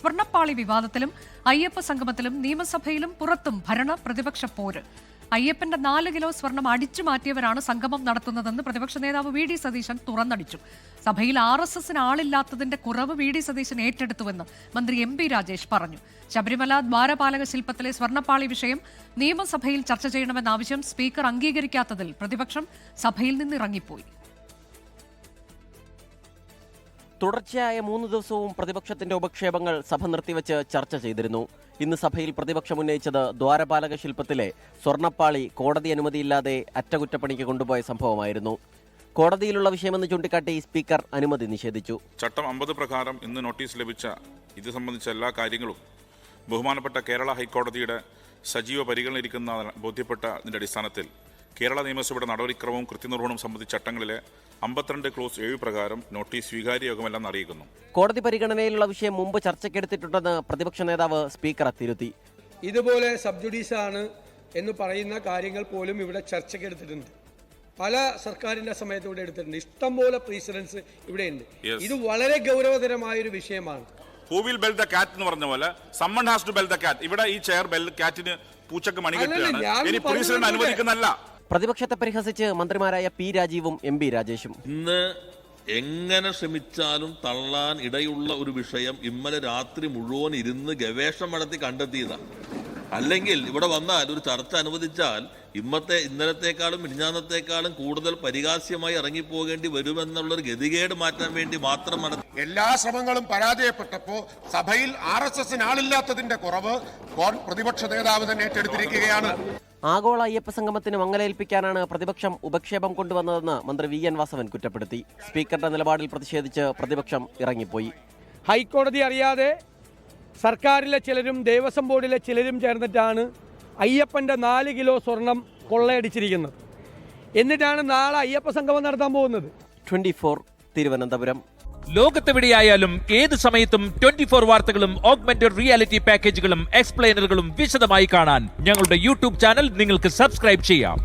സ്വർണ്ണപ്പാളി വിവാദത്തിലും അയ്യപ്പ സംഗമത്തിലും നിയമസഭയിലും പുറത്തും ഭരണ പ്രതിപക്ഷ പോര്. അയ്യപ്പന്റെ 4 കിലോ സ്വർണം അടിച്ചു മാറ്റിയവരാണ് സംഗമം നടത്തുന്നതെന്ന് പ്രതിപക്ഷ നേതാവ് വി ഡി സതീശൻ തുറന്നടിച്ചു. സഭയിൽ RSSന് ആളില്ലാത്തതിന്റെ കുറവ് വി ഡി സതീശൻ ഏറ്റെടുത്തുവെന്ന് മന്ത്രി MP രാജേഷ് പറഞ്ഞു. ശബരിമല ദ്വാരപാലക ശില്പത്തിലെ സ്വർണ്ണപ്പാളി വിഷയം നിയമസഭയിൽ ചർച്ച ചെയ്യണമെന്ന ആവശ്യം സ്പീക്കർ അംഗീകരിക്കാത്തതിൽ പ്രതിപക്ഷം സഭയിൽ നിന്നിറങ്ങിപ്പോയി. തുടർച്ചയായ 3 ദിവസവും പ്രതിപക്ഷത്തിന്റെ ഉപക്ഷേപങ്ങൾ സഭ നിർത്തിവെച്ച് ചർച്ച ചെയ്തിരുന്നു. ഇന്ന് സഭയിൽ പ്രതിപക്ഷം ഉന്നയിച്ചത് ദ്വാരപാലക ശില്പത്തിലെ സ്വർണ്ണപ്പാളി കോടതി അനുമതിയില്ലാതെ അറ്റകുറ്റപ്പണിക്ക് കൊണ്ടുപോയ സംഭവമായിരുന്നു. കോടതിയിലുള്ള വിഷയമെന്ന് ചൂണ്ടിക്കാട്ടി സ്പീക്കർ അനുമതി നിഷേധിച്ചു. ചട്ടം 50 പ്രകാരം ഇന്ന് നോട്ടീസ് ലഭിച്ച ഇത് സംബന്ധിച്ച എല്ലാ കാര്യങ്ങളും ബഹുമാനപ്പെട്ട കേരള ഹൈക്കോടതിയുടെ സജീവ പരിഗണനയിരിക്കുന്ന ബോധ്യപ്പെട്ടതിന്റെ അടിസ്ഥാനത്തിൽ കേരള നിയമസഭയുടെ നടപടിക്രമവും കൃത്യനിർവഹണവും സംബന്ധിച്ച ചട്ടങ്ങളിലെ 52 ക്ലോസ് 7 പ്രകാരം നോട്ടീസ് സ്വീകാര്യയോഗമല്ലെന്ന് അറിയിക്കുന്നു. കോടതി പരിഗണനയിലുള്ള വിഷയം മുമ്പ് ചർച്ചയ്ക്കെടുത്തിട്ടുണ്ടെന്ന് പ്രതിപക്ഷ നേതാവ് സ്പീക്കറെ തിരുത്തി. ഇതുപോലെ സബ്ജുഡീസ് ആണ് എന്ന് പറയുന്ന കാര്യങ്ങൾ പോലും ഇവിടെ ചർച്ചയ്ക്കെടുത്തിട്ടുണ്ട്. പല സർക്കാരിന്റെ സമയത്ത് ഇവിടെ എടുത്തിട്ടുണ്ട്. ഇഷ്ടംപോലെ പ്രീസിഡൻസ് ഇവിടെയുണ്ട്. ഇത് വളരെ ഗൗരവതരമായൊരു വിഷയമാണ്. Who will bell the cat എന്ന് പറഞ്ഞ പോലെ someone has to bell the cat. ഇവിടെ ഈ ചെയർ ബെൽ കാറ്റിന് പൂച്ചക്ക് മണികെട്ടുകയാണ്. ഇനി പ്രസിഡന്റ് അനുവദിക്കുന്നല്ല. പ്രതിപക്ഷത്തെ പരിഹസിച്ച് മന്ത്രിമാരായ P രാജീവും MP രാജേഷും. ഇന്ന് എങ്ങനെ ശ്രമിച്ചാലും തള്ളാൻ ഇടയുള്ള ഒരു വിഷയം ഇന്നലെ രാത്രി മുഴുവൻ ഇരുന്ന് ഗവേഷണം നടത്തി കണ്ടെത്തിയതാണ്. അല്ലെങ്കിൽ ഇവിടെ വന്നാൽ ഒരു ചർച്ച അനുവദിച്ചാൽ ഇന്നലത്തേക്കാളും മിനിഞ്ഞാന്നത്തേക്കാളും കൂടുതൽ പരിഹാസ്യമായി ഇറങ്ങിപ്പോകേണ്ടി വരുമെന്നുള്ളൊരു ഗതികേട് മാറ്റാൻ വേണ്ടി മാത്രം എല്ലാ ശ്രമങ്ങളും പരാജയപ്പെട്ടപ്പോൾ സഭയിൽ RSSന് ആളില്ലാത്തതിന്റെ കുറവ് പ്രതിപക്ഷ നേതാവ് തന്നെ ഏറ്റെടുത്തിരിക്കുകയാണ്. ആഗോള അയ്യപ്പ സംഗമത്തിന് മങ്ങലേൽപ്പിക്കാനാണ് പ്രതിപക്ഷം ഉപക്ഷേപം കൊണ്ടുവന്നതെന്ന് മന്ത്രി VN വാസവൻ കുറ്റപ്പെടുത്തി. സ്പീക്കറുടെ നിലപാടിൽ പ്രതിഷേധിച്ച് പ്രതിപക്ഷം ഇറങ്ങിപ്പോയി. ഹൈക്കോടതി അറിയാതെ സർക്കാരിലെ ചിലരും ദേവസ്വം ബോർഡിലെ ചിലരും ചേർന്നിട്ടാണ് അയ്യപ്പന്റെ 4 കിലോ സ്വർണം കൊള്ളയടിച്ചിരിക്കുന്നത്. എന്നിട്ടാണ് നാളെ അയ്യപ്പ സംഗമം നടത്താൻ പോകുന്നത്. 24 തിരുവനന്തപുരം. ലോകത്തെവിടെയായാലും ഏത് സമയത്തും 24 വാർത്തകളും ഓഗ്മെന്റഡ് റിയാലിറ്റി പാക്കേജുകളും എക്സ്പ്ലെയിനറുകളും വിശദമായി കാണാൻ ഞങ്ങളുടെ YouTube ചാനൽ നിങ്ങൾക്ക് സബ്സ്ക്രൈബ് ചെയ്യാം.